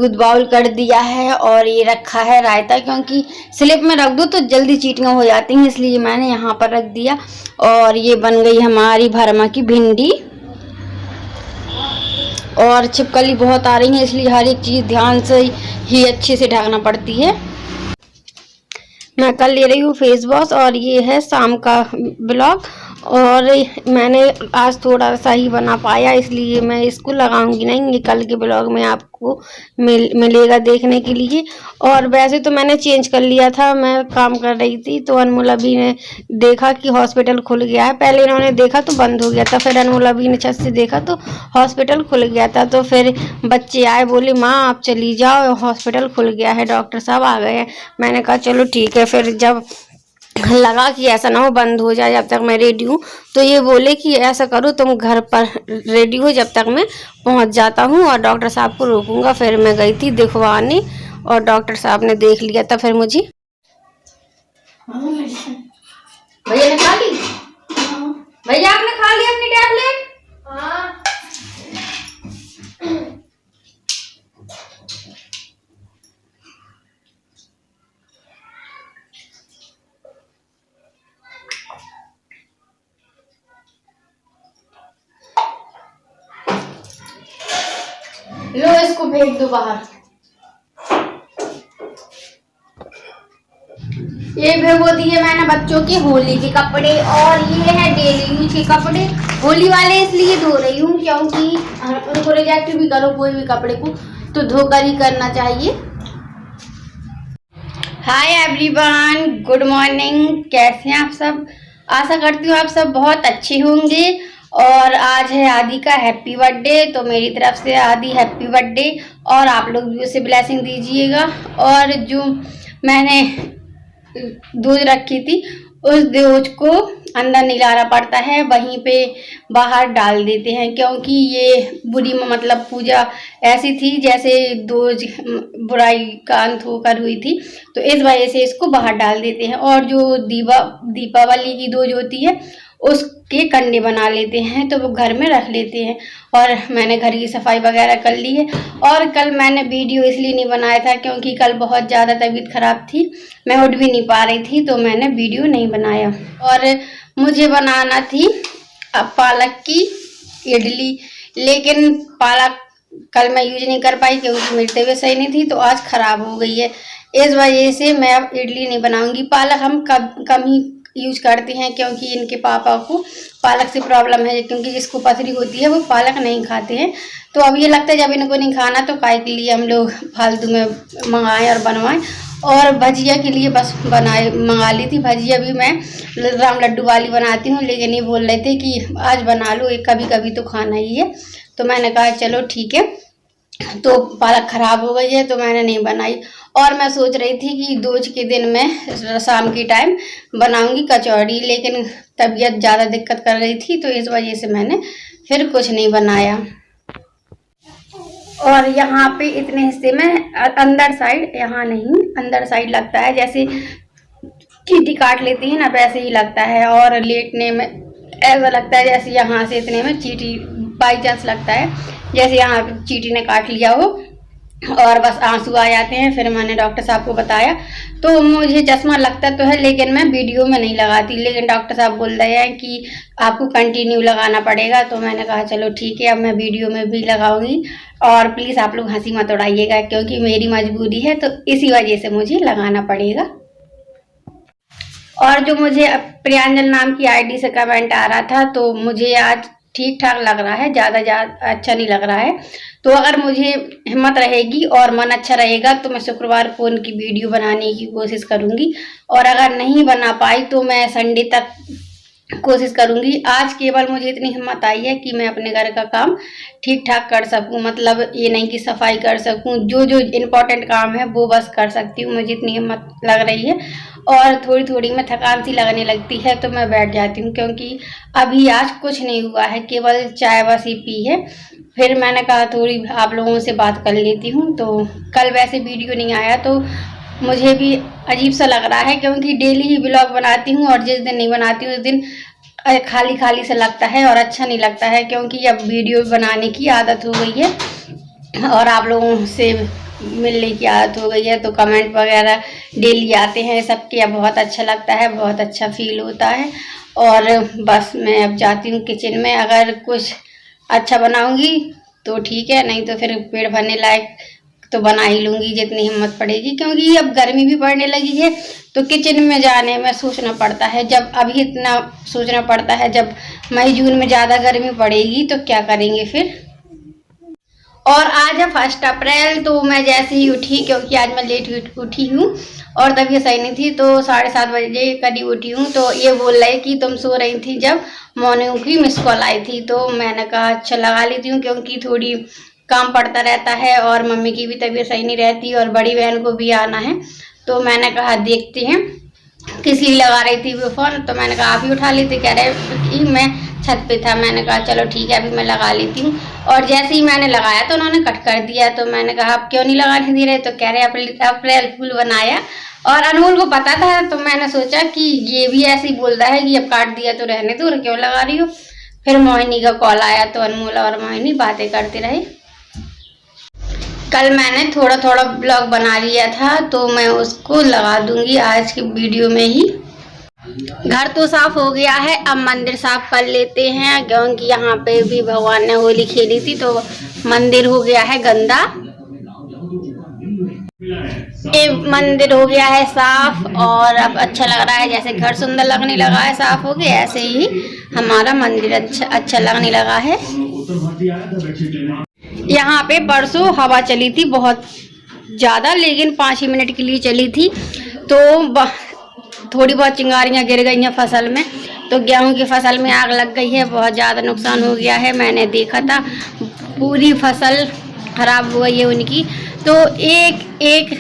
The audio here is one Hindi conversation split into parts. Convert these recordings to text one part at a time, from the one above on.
दूध बाउल कर दिया है और ये रखा है रायता, क्योंकि स्लिप में रख दो तो जल्दी चीटियाँ हो जाती हैं, इसलिए मैंने यहाँ पर रख दिया। और ये बन गई हमारी भरमा की भिंडी। और छिपकली बहुत आ रही है, इसलिए हर एक चीज़ ध्यान से ही अच्छे से ढकना पड़ती है। मैं कल ले रही हूँ फेस वॉश और ये है शाम का ब्लॉग। और मैंने आज थोड़ा सा ही बना पाया, इसलिए मैं इसको लगाऊंगी नहीं, ये कल के ब्लॉग में आपको मिलेगा देखने के लिए। और वैसे तो मैंने चेंज कर लिया था, मैं काम कर रही थी तो अनमोल अभी ने देखा कि हॉस्पिटल खुल गया है। पहले इन्होंने देखा तो बंद हो गया था, फिर अनमोल अभी ने छत से देखा तो हॉस्पिटल खुल गया था। तो फिर बच्चे आए, बोले माँ आप चली जाओ, हॉस्पिटल खुल गया है, डॉक्टर साहब आ गए हैं। मैंने कहा चलो ठीक है। फिर जब लगा कि ऐसा ना हो बंद हो जाए जब तक मैं रेडी हूँ, तो ये बोले कि ऐसा करो तुम घर पर रेडी हो जब तक मैं पहुँच जाता हूँ और डॉक्टर साहब को रोकूंगा। फिर मैं गई थी दिखवाने और डॉक्टर साहब ने देख लिया था। फिर मुझे भैया ने खा ली, भैया आपने खा ली अपनी टैबलेट? लो इसको फेंक दो बाहर। ये भिगो दिए मैंने बच्चों के होली के कपड़े और ये है डेली यूज के कपड़े। होली वाले इसलिए धो रही हूँ क्योंकि उनको रिजेक्ट भी करो कोई भी कपड़े को तो धोकर ही करना चाहिए। Hi everyone, good morning. कैसे हैं आप सब? आशा करती हूँ आप सब बहुत अच्छे होंगे। और आज है आदि का हैप्पी बर्थडे, तो मेरी तरफ से आदि हैप्पी बर्थडे। और आप लोग भी उसे ब्लेसिंग दीजिएगा। और जो मैंने दूध रखी थी उस दूध को अंदर नहीं लाना पड़ता है, वहीं पे बाहर डाल देते हैं, क्योंकि ये बुरी मतलब पूजा ऐसी थी जैसे दूज बुराई का अंत होकर हुई थी, तो इस वजह से इसको बाहर डाल देते हैं। और जो दीपावली की दूज होती है उसके कंडे बना लेते हैं, तो वो घर में रख लेते हैं। और मैंने घर की सफाई वगैरह कर ली है। और कल मैंने वीडियो इसलिए नहीं बनाया था क्योंकि कल बहुत ज़्यादा तबीयत ख़राब थी, मैं उठ भी नहीं पा रही थी, तो मैंने वीडियो नहीं बनाया। और मुझे बनाना थी पालक की इडली, लेकिन पालक कल मैं यूज नहीं कर पाई क्योंकि मेरी तबीयत सही नहीं थी, तो आज ख़राब हो गई है। इस वजह से मैं अब इडली नहीं बनाऊंगी। पालक हम कम ही यूज करते हैं क्योंकि इनके पापा को पालक से प्रॉब्लम है, क्योंकि जिसको पथरी होती है वो पालक नहीं खाते हैं। तो अब ये लगता है जब इनको नहीं खाना तो काय के लिए हम लोग फालतू में मंगाएं और बनवाएं। और भजिया के लिए बस मंगा ली थी। भजिया भी मैं राम लड्डू वाली बनाती हूँ, लेकिन ये बोल रहे थे कि आज बना लो, एक कभी कभी तो खाना ही है। तो मैंने कहा चलो ठीक है। तो पालक खराब हो गई है तो मैंने नहीं बनाई। और मैं सोच रही थी कि दूज के दिन में शाम की टाइम बनाऊंगी कचौड़ी, लेकिन तबीयत ज़्यादा दिक्कत कर रही थी, तो इस वजह से मैंने फिर कुछ नहीं बनाया। और यहाँ पे इतने हिस्से में अंदर साइड, यहाँ नहीं अंदर साइड लगता है, जैसे चीटी काट लेती है ना वैसे ही लगता है। और लेटने में ऐसा लगता है जैसे यहाँ से इतने में चीटी बाई चांस लगता है जैसे यहाँ चीटी ने काट लिया हो, और बस आंसू आ जाते हैं। फिर मैंने डॉक्टर साहब को बताया, तो मुझे चश्मा लगता तो है लेकिन मैं वीडियो में नहीं लगाती, लेकिन डॉक्टर साहब बोल रहे हैं कि आपको कंटिन्यू लगाना पड़ेगा। तो मैंने कहा चलो ठीक है, अब मैं वीडियो में भी लगाऊंगी। और प्लीज़ आप लोग हंसी मत उड़ाइएगा क्योंकि मेरी मजबूरी है, तो इसी वजह से मुझे लगाना पड़ेगा। और जो मुझे प्रियांजल नाम की आईडी से कमेंट आ रहा था, तो मुझे आज ठीक ठाक लग रहा है, ज़्यादा अच्छा नहीं लग रहा है। तो अगर मुझे हिम्मत रहेगी और मन अच्छा रहेगा तो मैं शुक्रवार को उनकी वीडियो बनाने की कोशिश करूँगी। और अगर नहीं बना पाई तो मैं संडे तक कोशिश करूँगी। आज केवल मुझे इतनी हिम्मत आई है कि मैं अपने घर का काम ठीक ठाक कर सकूँ, मतलब ये नहीं कि सफाई कर सकूँ, जो जो इम्पोर्टेंट काम है वो बस कर सकती हूँ। मुझे इतनी हिम्मत लग रही है। और थोड़ी थोड़ी में थकान सी लगने लगती है तो मैं बैठ जाती हूँ, क्योंकि अभी आज कुछ नहीं हुआ है, केवल चाय बस ही पी है। फिर मैंने कहा थोड़ी आप लोगों से बात कर लेती हूँ। तो कल वैसे वीडियो नहीं आया तो मुझे भी अजीब सा लग रहा है, क्योंकि डेली ही ब्लॉग बनाती हूँ और जिस दिन नहीं बनाती हूँ उस दिन खाली खाली सा लगता है और अच्छा नहीं लगता है, क्योंकि अब वीडियो बनाने की आदत हो गई है और आप लोगों से मिलने की आदत हो गई है, तो कमेंट वगैरह डेली आते हैं सबके। अब बहुत अच्छा लगता है, बहुत अच्छा फील होता है। और बस मैं अब जाती हूँ किचन में। अगर कुछ अच्छा बनाऊंगी तो ठीक है, नहीं तो फिर पेट भरने लायक तो बना ही लूँगी जितनी हिम्मत पड़ेगी, क्योंकि अब गर्मी भी पड़ने लगी है तो किचन में जाने में सोचना पड़ता है। जब अभी इतना सोचना पड़ता है, जब मई जून में ज़्यादा गर्मी पड़ेगी तो क्या करेंगे फिर। और आज है 1 अप्रैल, तो मैं जैसे ही उठी, क्योंकि आज मैं लेट उठी हूँ और तबीयत सही नहीं थी, तो 7:30 बजे करीब उठी हूँ। तो ये बोल रहे कि तुम सो रही थी जब मॉर्निंग की मिस कॉल आई थी, तो मैंने कहा अच्छा लगा लेती हूँ, क्योंकि थोड़ी काम पड़ता रहता है और मम्मी की भी तबीयत सही नहीं रहती और बड़ी बहन को भी आना है। तो मैंने कहा देखते हैं किस लिए लगा रही थी वो फ़ोन, तो मैंने कहा आप ही उठा लेते। कह रहे कि मैं छत पे था। मैंने कहा चलो ठीक है अभी मैं लगा लेती हूँ। और जैसे ही मैंने लगाया तो उन्होंने कट कर दिया, तो मैंने कहा आप क्यों नहीं लगाने दे रहे, तो कह रहे अप्रैल फूल बनाया। और अनमोल को पता था, तो मैंने सोचा कि ये भी ऐसे ही बोल रहा है कि अब काट दिया तो रहने दो, क्यों लगा रही हो। फिर मोहिनी का कॉल आया तो अनमोल और मोहिनी बातें करते रहे। कल मैंने थोड़ा थोड़ा ब्लॉग बना लिया था, तो मैं उसको लगा दूंगी आज की वीडियो में ही। घर तो साफ हो गया है, अब मंदिर साफ कर लेते हैं, क्योंकि यहाँ पे भी भगवान ने होली खेली थी तो मंदिर हो गया है गंदा। ये मंदिर हो गया है साफ और अब अच्छा लग रहा है, जैसे घर सुंदर लगने लगा है साफ हो गया, ऐसे ही हमारा मंदिर अच्छा लगने लगा है। यहाँ पे परसों हवा चली थी बहुत ज़्यादा, लेकिन 5 ही मिनट के लिए चली थी, तो थोड़ी बहुत चिंगारियाँ गिर गई हैं फसल में। तो गेहूं की फसल में आग लग गई है, बहुत ज़्यादा नुकसान हो गया है। मैंने देखा था पूरी फसल खराब हो गई है उनकी। तो एक एक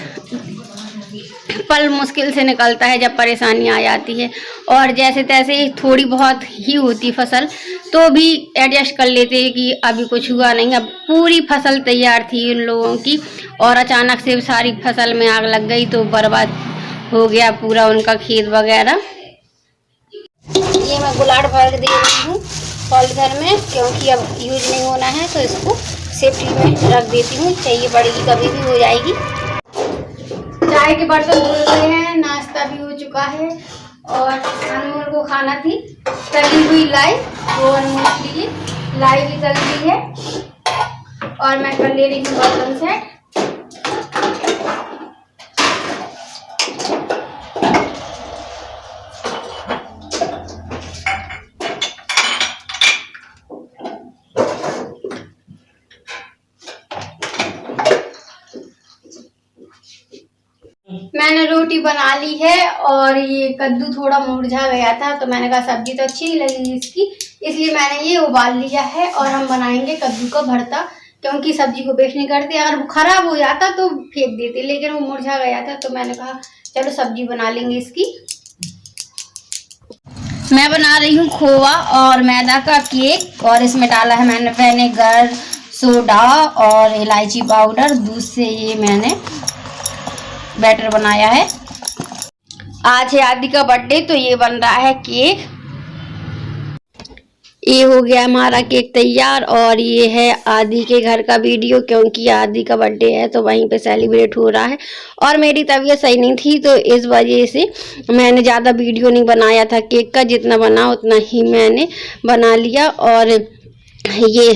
पल मुश्किल से निकलता है जब परेशानी आ जाती है, और जैसे तैसे थोड़ी बहुत ही होती फसल तो भी एडजस्ट कर लेते हैं कि अभी कुछ हुआ नहीं। अब पूरी फसल तैयार थी उन लोगों की और अचानक से सारी फसल में आग लग गई, तो बर्बाद हो गया पूरा उनका खेत वगैरह। ये मैं गुलाड़ भर दे रही हूँ पॉलीथीन में, क्योंकि अब यूज नहीं होना है, तो इसको सेफ्टी में रख देती हूँ, चाहिए पड़ेगी कभी भी हो जाएगी। चाय के बर्तन धुल गए हैं, नाश्ता भी हो चुका है, और अनमोल को खाना थी तली हुई लाई, वो अनमोल के लिए लाई भी तल दी है, और मैं कर ले रही हूँ बर्तन सेट। मैंने रोटी बना ली है, और ये कद्दू थोड़ा मुरझा गया था, तो मैंने कहा सब्जी तो अच्छी नहीं लगी इसकी, इसलिए मैंने ये उबाल लिया है। और हम बनाएंगे कद्दू का भरता, क्योंकि सब्जी को वेस्ट नहीं करते, अगर वो खराब हो जाता तो फेंक देते, लेकिन वो मुरझा गया था, तो मैंने कहा चलो सब्जी बना लेंगे इसकी। मैं बना रही हूँ खोवा और मैदा का केक, और इसमें डाला है मैंने विनेगर, सोडा और इलायची पाउडर, दूध से ये मैंने बैटर बनाया है। आज है आदि का बर्थडे, तो ये बन रहा है केक। ये हो गया हमारा केक तैयार, और ये है आदि के घर का वीडियो, क्योंकि आदि का बर्थडे है तो वहीं पे सेलिब्रेट हो रहा है। और मेरी तबीयत सही नहीं थी, तो इस वजह से मैंने ज़्यादा वीडियो नहीं बनाया था केक का, जितना बना उतना ही मैंने बना लिया। और ये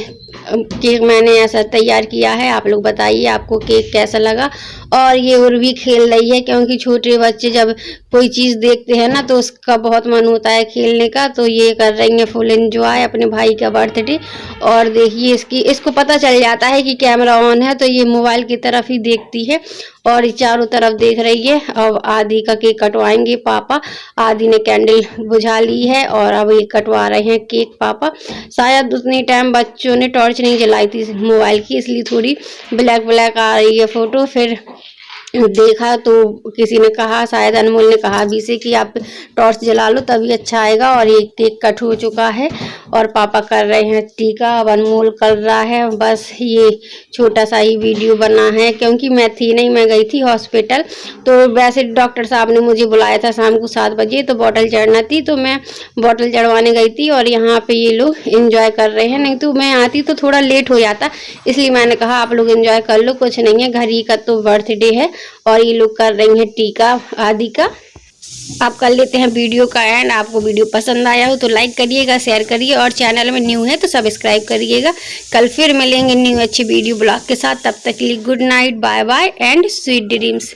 केक मैंने ऐसा तैयार किया है, आप लोग बताइए आपको केक कैसा लगा। और ये उर्वी खेल रही है, क्योंकि छोटे बच्चे जब कोई चीज़ देखते हैं ना तो उसका बहुत मन होता है खेलने का, तो ये कर रही है फुल एंजॉय अपने भाई का बर्थडे। और देखिए इसको पता चल जाता है कि कैमरा ऑन है, तो ये मोबाइल की तरफ ही देखती है और चारों तरफ देख रही है। अब आदि का केक कटवाएंगे पापा, आदि ने कैंडल बुझा ली है और अब ये कटवा रहे हैं केक पापा। शायद उतनी टाइम बच्चों ने टॉर्च नहीं जलाई थी मोबाइल की, इसलिए थोड़ी ब्लैक ब्लैक आ रही है फ़ोटो। फिर देखा तो किसी ने कहा, शायद अनमोल ने कहा भी से कि आप टॉर्च जला लो तभी अच्छा आएगा। और ये केक कट हो चुका है और पापा कर रहे हैं टीका, अब अनमोल कर रहा है। बस ये छोटा सा ही वीडियो बना है क्योंकि मैं थी नहीं, मैं गई थी हॉस्पिटल। तो वैसे डॉक्टर साहब ने मुझे बुलाया था शाम को 7 बजे, तो बॉटल चढ़ना थी तो मैं बॉटल चढ़वाने गई थी। और यहाँ पे ये लोग एंजॉय कर रहे हैं, नहीं तो मैं आती तो थोड़ा लेट हो जाता, इसलिए मैंने कहा आप लोग एंजॉय कर लो, कुछ नहीं है, घर ही का तो बर्थडे है। और ये लोग कर रही हैं टीका आदि का। आप कर लेते हैं वीडियो का एंड। आपको वीडियो पसंद आया हो तो लाइक करिएगा, शेयर करिए और चैनल में न्यू है तो सब्सक्राइब करिएगा। कल फिर मिलेंगे न्यू अच्छी वीडियो ब्लॉग के साथ, तब तक के लिए good night, bye bye and sweet dreams.